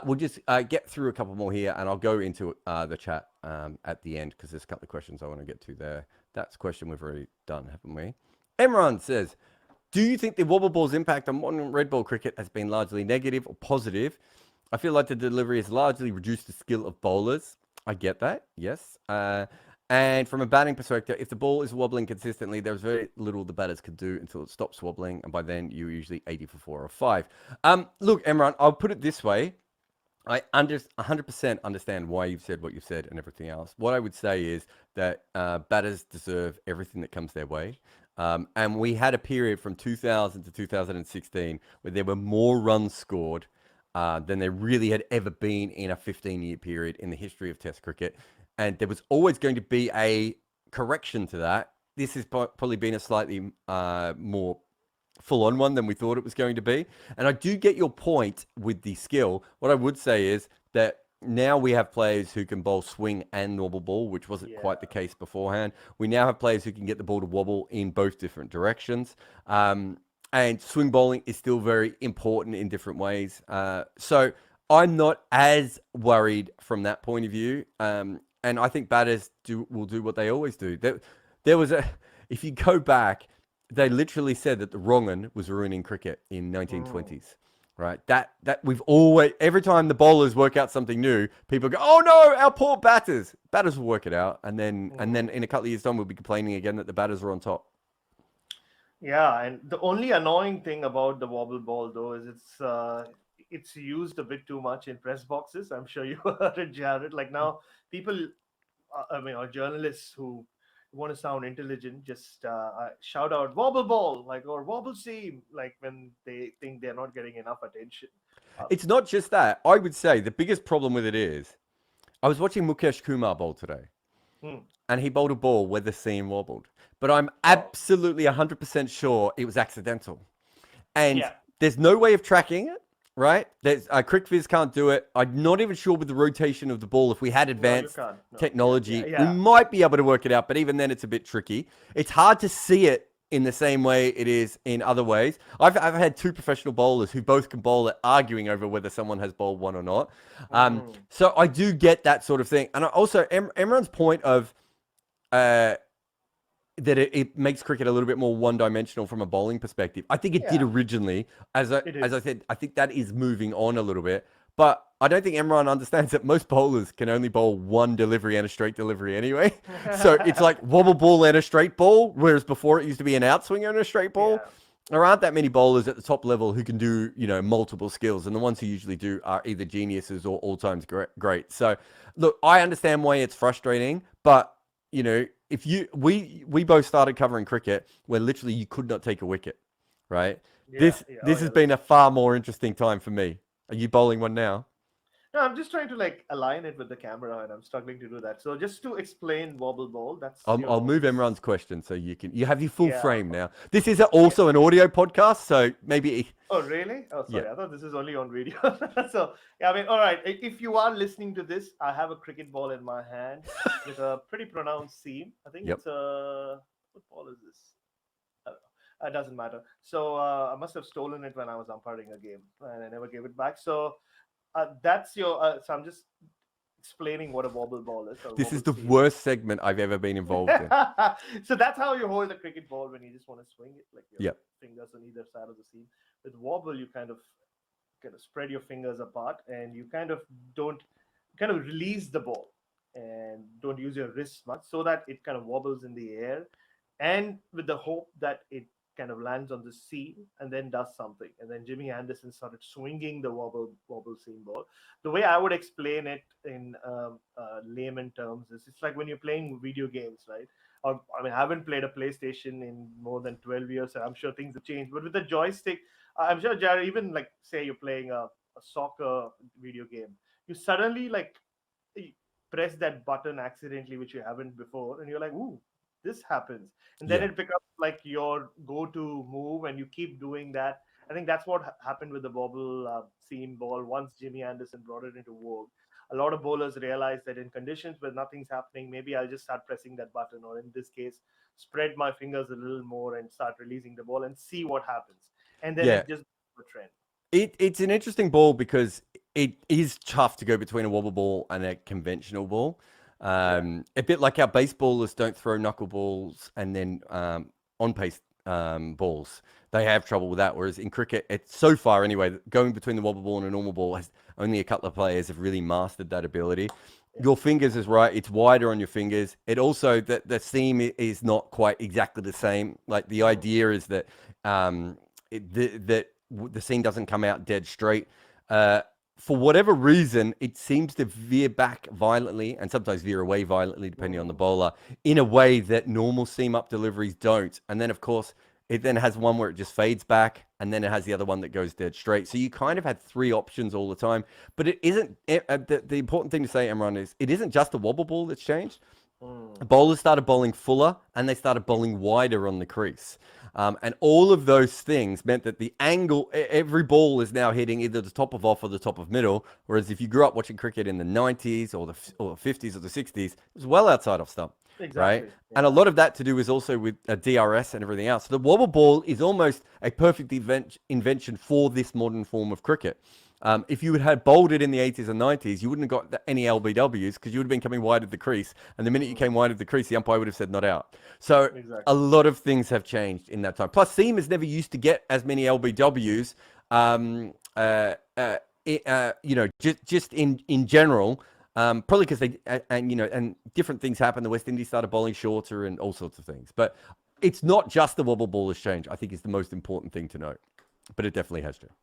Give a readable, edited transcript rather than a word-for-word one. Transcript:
We'll just get through a couple more here, and I'll go into the chat at the end because there's a couple of questions I want to get to there. That's a question we've already done, haven't we? Emran says, do you think the wobble ball's impact on modern red ball cricket has been largely negative or positive? I feel like the delivery has largely reduced the skill of bowlers. I get that, yes. And from a batting perspective, if the ball is wobbling consistently, there's very little the batters can do until it stops wobbling, and by then you're usually 80 for 4 or 5. Look, Emran, I'll put it this way. I 100% understand why you've said what you've said and everything else. What I would say is that batters deserve everything that comes their way. And we had a period from 2000 to 2016 where there were more runs scored than there really had ever been in a 15-year period in the history of Test cricket. And there was always going to be a correction to that. This has probably been a slightly more full-on one than we thought it was going to be. And I do get your point with the skill. What I would say is that now we have players who can bowl swing and wobble ball, which wasn't quite the case beforehand. We now have players who can get the ball to wobble in both different directions. And swing bowling is still very important in different ways. So I'm not as worried from that point of view. And I think batters will do what they always do. There was if you go back, they literally said that the wrong un was ruining cricket in 1920s, right? That we've always, every time the bowlers work out something new, people go, "Oh no, our poor batters." Batters will work it out, and then in a couple of years' time, we'll be complaining again that the batters are on top. Yeah, and the only annoying thing about the wobble ball though is it's used a bit too much in press boxes. I'm sure you heard it, Jarrod. Like now, people, or journalists who want to sound intelligent, just shout out "wobble ball" or "wobble seam" like when they think they're not getting enough attention. It's not just that. I would say the biggest problem with it is, I was watching Mukesh Kumar bowl today, and he bowled a ball where the seam wobbled. But I'm absolutely 100% sure it was accidental. And there's no way of tracking it, right? There's CricViz can't do it. I'm not even sure with the rotation of the ball. If we had advanced technology, we might be able to work it out. But even then, it's a bit tricky. It's hard to see it in the same way it is in other ways. I've had two professional bowlers who both can bowl it, arguing over whether someone has bowled one or not. So I do get that sort of thing. And also, Emran's point of that it makes cricket a little bit more one-dimensional from a bowling perspective. I think it did originally. As I said, I think that is moving on a little bit. But I don't think Emran understands that most bowlers can only bowl one delivery and a straight delivery anyway. So it's like wobble ball and a straight ball, whereas before it used to be an outswinger and a straight ball. Yeah. There aren't that many bowlers at the top level who can do, multiple skills. And the ones who usually do are either geniuses or all-times great. So, look, I understand why it's frustrating, but if we both started covering cricket where literally you could not take a wicket, right? This has been a far more interesting time for me. Are you bowling one now? No, I'm just trying to align it with the camera, and I'm struggling to do that. So just to explain wobble ball, I'll move Emran's question so you have your full frame now. This is also an audio podcast, so maybe. Oh really? Oh sorry, I thought this is only on video. So I mean, all right. If you are listening to this, I have a cricket ball in my hand with a pretty pronounced seam. I think it's what ball is this? I don't know. It doesn't matter. So I must have stolen it when I was umpiring a game, and I never gave it back. So. That's your. So I'm just explaining what a wobble ball is. This is the worst segment I've ever been involved in. So that's how you hold a cricket ball when you just want to swing it, like your fingers on either side of the seam. With wobble, you kind of spread your fingers apart, and you kind of release the ball and don't use your wrists much, so that it kind of wobbles in the air, and with the hope that it kind of lands on the seam and then does something. And then Jimmy Anderson started swinging the wobble seam ball. The way I would explain it in layman terms is it's like when you're playing video games, right? I haven't played a PlayStation in more than 12 years, so I'm sure things have changed. But with the joystick, I'm sure, Jarrod, even say you're playing a soccer video game, you suddenly press that button accidentally, which you haven't before, and you're like, ooh, this happens, and then it becomes your go-to move, and you keep doing that. I think that's what happened with the wobble seam ball. Once Jimmy Anderson brought it into vogue, a lot of bowlers realized that in conditions where nothing's happening, maybe I'll just start pressing that button, or in this case, spread my fingers a little more and start releasing the ball and see what happens. And then it just a trend. It's an interesting ball because it is tough to go between a wobble ball and a conventional ball. A bit like how baseballers don't throw knuckleballs and then on pace balls. They have trouble with that. Whereas in cricket, it's so far anyway, going between the wobble ball and a normal ball, has only a couple of players have really mastered that ability. Your fingers is right. It's wider on your fingers. It also, the seam is not quite exactly the same. Like the idea is that the seam doesn't come out dead straight. For whatever reason, it seems to veer back violently and sometimes veer away violently, depending on the bowler, in a way that normal seam up deliveries don't. And then, of course, it then has one where it just fades back, and then it has the other one that goes dead straight. So you kind of had three options all the time. But it isn't, the important thing to say, Emran, is it isn't just the wobble ball that's changed. Bowlers started bowling fuller, and they started bowling wider on the crease. And all of those things meant that the angle, every ball is now hitting either the top of off or the top of middle. Whereas if you grew up watching cricket in the 90s or the 50s or the 60s, it was well outside off stump. Exactly. Right? Yeah. And a lot of that to do is also with DRS and everything else. So the wobble ball is almost a perfect invention for this modern form of cricket. If you had bowled it in the 80s and 90s, you wouldn't have got any LBWs because you would have been coming wide of the crease. And the minute you came wide of the crease, the umpire would have said not out. So a lot of things have changed in that time. Plus, seamers never used to get as many LBWs, just in general. Probably because and different things happened. The West Indies started bowling shorter and all sorts of things. But it's not just the wobble ball has changed, I think is the most important thing to note. But it definitely has changed.